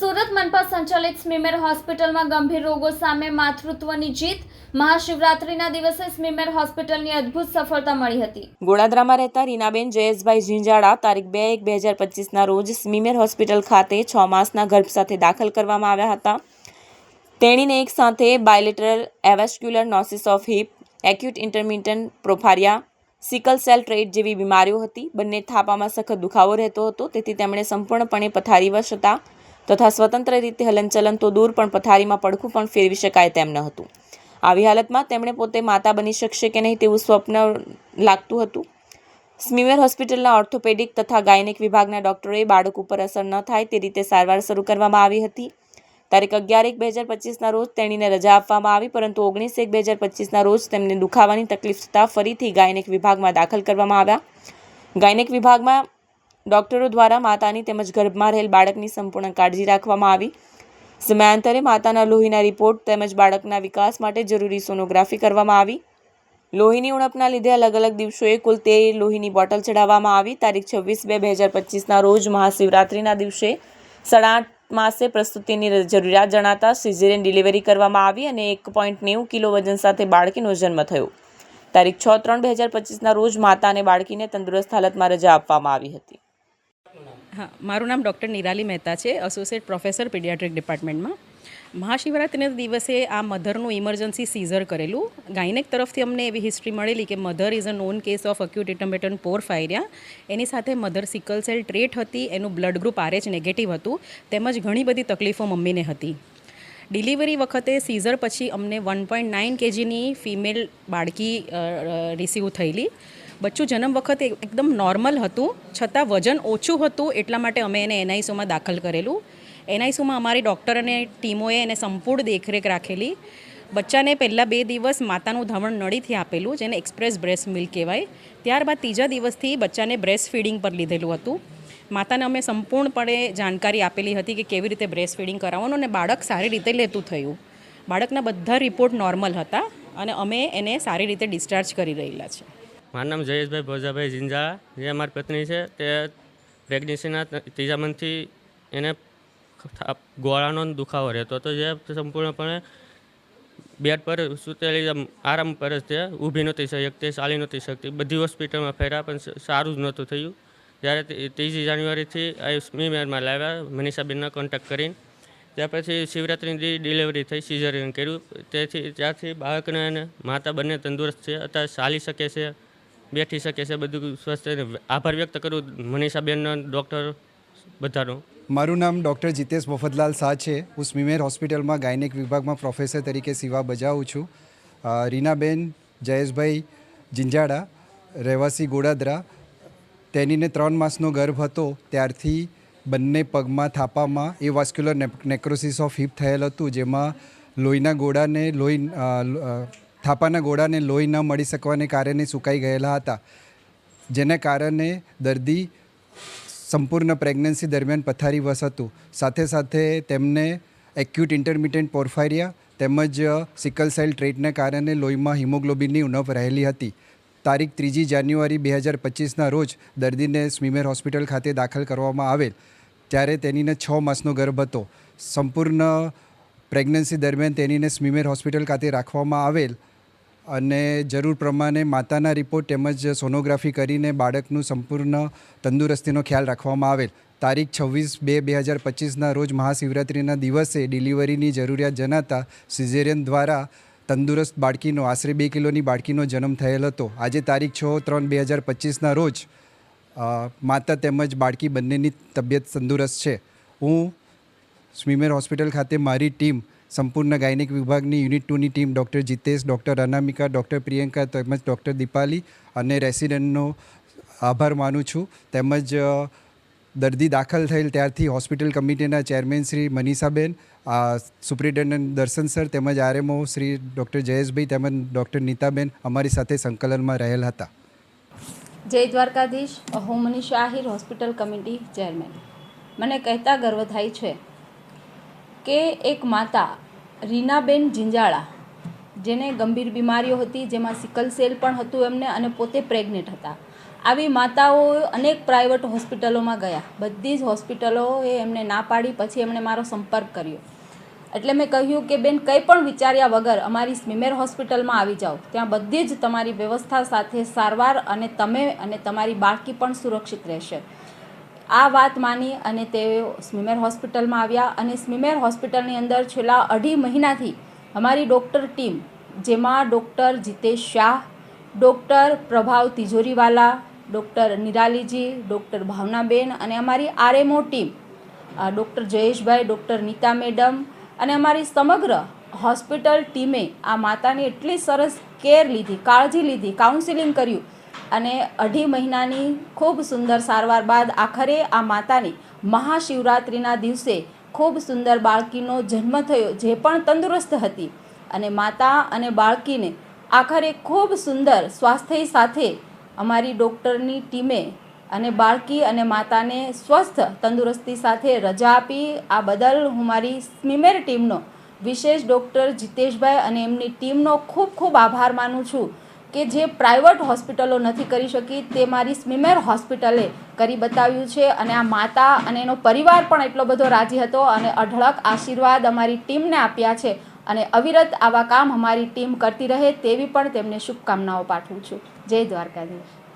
સુરત મનપા સંચાલિત સ્મીમેર હોસ્પિટલમાં ગંભીર રોગો સામે માતૃત્વની જીત. મહાશિવરાત્રીના દિવસે સ્મીમેર હોસ્પિટલની અદ્ભુત સફળતા મળી હતી. ગોળાદરામાં રહેતા રીનાબેન જયેશભાઈ ઝીંઝાડા તારીખ 2/1/2025ના રોજ સ્મીમેર હોસ્પિટલ ખાતે 6 માસના ગર્ભ સાથે દાખલ કરવામાં આવ્યા હતા. તેણીને એક સાથે bilateral avascular necrosis of hip, acute intermittent porphyria, sickle cell trait જેવી બીમારીઓ હતી. બંને થાપામાં સખત દુખાવો રહેતો હતો, તેથી તેમણે સંપૂર્ણપણે પથારીવશ હતા તથા સ્વતંત્ર રીતે હલનચલન તો દૂર પણ પથારીમાં પડખું પણ ફેરવી શકાય તેમ ન હતું. આવી હાલતમાં તેમણે પોતે માતા બની શકશે કે નહીં તેવું સ્વપ્ન લાગતું હતું. સ્મીમેર હોસ્પિટલના ઓર્થોપેડિક તથા ગાયનેક વિભાગના ડોક્ટરોએ બાળક ઉપર અસર ન થાય તે રીતે સારવાર શરૂ કરવામાં આવી હતી. તારીખ 11/1/2025ના રોજ તેણીને રજા આપવામાં આવી, પરંતુ 19/1/2025ના રોજ તેમને દુખાવાની તકલીફ થતાં ફરીથી ગાયનેક વિભાગમાં દાખલ કરવામાં આવ્યા. ગાયનેક વિભાગમાં ડોક્ટરો દ્વારા માતાની તેમજ ગર્ભમાં રહેલ બાળકની સંપૂર્ણ કાળજી રાખવામાં આવી. સમયાંતરે માતાના લોહીના રિપોર્ટ તેમજ બાળકના વિકાસ માટે જરૂરી સોનોગ્રાફી કરવામાં આવી. લોહીની ઉણપના લીધે અલગ અલગ દિવસોએ કુલ 13 લોહીની બોટલ ચડાવવામાં આવી. તારીખ 26/2/2025ના રોજ મહાશિવરાત્રિના દિવસે 8.5 માસે પ્રસૂતિની જરૂરિયાત જણાતા સિઝેરિયન ડિલિવરી કરવામાં આવી અને 1.90 કિલો વજન સાથે બાળકીનો જન્મ થયો. તારીખ 6/3/2025ના રોજ માતા અને બાળકીને તંદુરસ્ત હાલતમાં રજા આપવામાં આવી હતી. હા, મારું નામ ડૉક્ટર નિરાલી મહેતા છે, એસોસિએટ પ્રોફેસર પીડિયાટ્રિક ડિપાર્ટમેન્ટમાં. મહાશિવરાત્રિના દિવસે આ મધરનું ઇમરજન્સી સીઝર કરેલું. ગાયનેક તરફથી અમને એવી હિસ્ટ્રી મળેલી કે mother is a known case of acute intermittent porphyria. એની સાથે મધર સિકલ સેલ ટ્રેટ હતી, એનું બ્લડ ગ્રુપ RH નેગેટિવ હતું, તેમજ ઘણી બધી તકલીફો મમ્મીને હતી. ડિલિવરી વખતે સીઝર પછી અમને 1.9 kgની ફિમેલ બાળકી રિસીવ થયેલી. બચ્ચું જન્મ વખતે એકદમ નોર્મલ હતું, છતાં વજન ઓછું હતું, એટલા માટે અમે એને NICUમાં દાખલ કરેલું. NICUમાં અમારી ડૉક્ટર અને ટીમોએ એને સંપૂર્ણ દેખરેખ રાખેલી. બચ્ચાને પહેલાં 2 દિવસ માતાનું ધાવણ નળીથી આપેલું, જેને એક્સપ્રેસ બ્રેસ્ટ મિલ્ક કહેવાય. ત્યારબાદ ત્રીજા દિવસથી બચ્ચાને બ્રેસ્ટ ફીડિંગ પર લીધેલું હતું. માતાને અમે સંપૂર્ણપણે જાણકારી આપેલી હતી કે કેવી રીતે બ્રેસ્ટ ફીડિંગ કરાવવાનું, અને બાળક સારી રીતે લેતું થયું. બાળકના બધા રિપોર્ટ નોર્મલ હતા અને અમે એને સારી રીતે ડિસ્ચાર્જ કરી રહેલા છે. મારું નામ જયેશભાઈ ભોજાભાઈ ઝીંઝાડા, જે મારી પત્ની છે, તે પ્રેગ્નન્સીના 3જા મંથથી એને ગોળાનો દુખાવો રહેતો હતો, જે સંપૂર્ણપણે બેડ પર સૂતેલી આરામ પર જ તે ઊભી નહોતી શકતી, ચાલી નહોતી શકતી. બધી હોસ્પિટલમાં ફર્યા પણ સારું જ નહોતું થયું. જ્યારે 3 જાન્યુઆરીથી આ સ્મીમેરમાં લાવ્યા મનીષાબેનનો કોન્ટેક્ટ કરીને. ત્યાર પછી શિવરાત્રિની ડિલિવરી થઈ, સિઝેરિયન કર્યું. ત્યારથી બાળકને અને માતા બંને તંદુરસ્ત છે, અત્યારે ચાલી શકે છે, બેઠી શકે છે, બધું સ્વસ્થ. આભાર વ્યક્ત કરું મનીષાબેનનો, ડૉક્ટર બધાનો. મારું નામ ડૉક્ટર જીતેશ મફતલાલ શાહ છે. હું સ્મીમેર હોસ્પિટલમાં ગાયનેક વિભાગમાં પ્રોફેસર તરીકે સેવા બજાવું છું. રીનાબેન જયેશભાઈ ઝીંઝાડા, રહેવાસી ગોળાદરા, તેણીને 3 માસનો ગર્ભ હતો ત્યારથી બંને પગમાં થાપામાં એવાસ્ક્યુલર નેક્રોસિસ ઓફ હિપ થયેલ હતું, જેમાં લોહીના ગોળાને થાપાના ગોળાને લોહી ન મળી શકવાને કારણે સુકાઈ ગયેલા હતા, જેને કારણે દર્દી સંપૂર્ણ પ્રેગ્નન્સી દરમિયાન પથારીવશ હતું. સાથે સાથે તેમને એક્યુટ ઇન્ટરમિટન્ટ પોરફાયરિયા તેમજ સિકલ સેલ ટ્રેટને કારણે લોહીમાં હિમોગ્લોબિનની ઉણપ રહેલી હતી. તારીખ 3 જાન્યુઆરી 2025ના રોજ દર્દીને સ્મીમેર હોસ્પિટલ ખાતે દાખલ કરવામાં આવેલ, ત્યારે તેણીને 6 માસનો ગર્ભ હતો. સંપૂર્ણ પ્રેગ્નન્સી દરમિયાન તેણીને સ્મીમેર હોસ્પિટલ ખાતે રાખવામાં આવેલ અને જરૂર પ્રમાણે માતાના રિપોર્ટ તેમજ સોનોગ્રાફી કરીને બાળકનું સંપૂર્ણ તંદુરસ્તીનો ખ્યાલ રાખવામાં આવેલ. તારીખ 26/2/2025ના રોજ મહાશિવરાત્રિના દિવસે ડિલિવરીની જરૂરિયાત જણાતા સિઝેરિયન દ્વારા તંદુરસ્ત બાળકીનો આશરે 2 કિલોની બાળકીનો જન્મ થયેલ હતો. આજે તારીખ 6/3/2025ના રોજ માતા તેમજ બાળકી બંનેની તબિયત તંદુરસ્ત છે. હું સ્મીમેર હોસ્પિટલ ખાતે મારી ટીમ, સંપૂર્ણ ગાયનેક વિભાગની યુનિટ 2ની team, doctor Jitesh, doctor Anamika, doctor Priyanka તેમજ ડૉક્ટર દીપાલી અને રેસિડેન્ટનો આભાર માનું છું. તેમજ દર્દી દાખલ થયેલ ત્યારથી હોસ્પિટલ કમિટીના ચેરમેન શ્રી મનીષાબેન, સુપ્રિન્ટેન્ડન્ટ દર્શન સર તેમજ RMO શ્રી ડૉક્ટર જયેશભાઈ તેમજ ડૉક્ટર નીતાબેન અમારી સાથે સંકલનમાં રહેલ હતા. જય દ્વારકાધીશ. હું Manisha Ahir, hospital committee chairman. મને કહેતા ગર્વ થાય છે કે એક માતા રીનાબેન ઝીંઝાડા, જેને ગંભીર બીમારીઓ હતી, જેમાં સિકલ સેલ પણ હતું એમને, અને પોતે પ્રેગ્નેન્ટ હતા. આવી માતાઓ અનેક પ્રાઇવેટ હોસ્પિટલોમાં ગયા, બધી જ હોસ્પિટલોએ એમને ના પાડી, પછી એમણે મારો સંપર્ક કર્યો. એટલે મેં કહ્યું કે બેન, કંઈ પણ વિચાર્યા વગર અમારી સ્મીમેર હોસ્પિટલમાં આવી જાઓ, ત્યાં બધી જ તમારી વ્યવસ્થા સાથે સારવાર અને તમે અને તમારી બાળકી પણ સુરક્ષિત રહેશે. આ વાત માની અને તેઓ સ્મીમેર હોસ્પિટલમાં આવ્યા અને સ્મીમેર હોસ્પિટલની અંદર છેલ્લા 2.5 મહિનાથી અમારી ડૉક્ટર ટીમ, જેમાં ડૉક્ટર જીતેશ શાહ, ડૉક્ટર પ્રભાવ તિજોરીવાલા, ડૉક્ટર નિરાલીજી, ડૉક્ટર ભાવનાબેન અને અમારી RMO team, doctor Jayeshbhai, doctor Nita madam અને અમારી સમગ્ર હોસ્પિટલ ટીમે આ માતાની એટલી સરસ કેર લીધી, કાળજી લીધી, કાઉન્સિલિંગ કર્યું અને 2.5 મહિનાની ખૂબ સુંદર સારવાર બાદ આખરે આ માતાની મહાશિવરાત્રિના દિવસે ખૂબ સુંદર બાળકીનો જન્મ થયો, જે પણ તંદુરસ્ત હતી. અને માતા અને બાળકીને આખરે ખૂબ સુંદર સ્વાસ્થ્ય સાથે અમારી ડૉક્ટરની ટીમે અને બાળકી અને માતાને સ્વસ્થ તંદુરસ્તી સાથે રજા આપી. આ બદલ હું મારી સ્મીમેર ટીમનો, વિશેષ ડૉક્ટર જીતેશભાઈ અને એમની ટીમનો ખૂબ ખૂબ આભાર માનું છું કે જે પ્રાઇવેટ હોસ્પિટલો નથી કરી શકી તે મારી સ્મીમેર હોસ્પિટલે કરી બતાવ્યું છે. અને આ માતા અને એનો પરિવાર પણ એટલો બધો રાજી હતો અને અઢળક આશીર્વાદ અમારી ટીમને આપ્યા છે અને અવિરત આવા કામ અમારી ટીમ કરતી રહે તેવી પણ તેમને શુભકામનાઓ પાઠવું છું. જય દ્વારકાધીશ.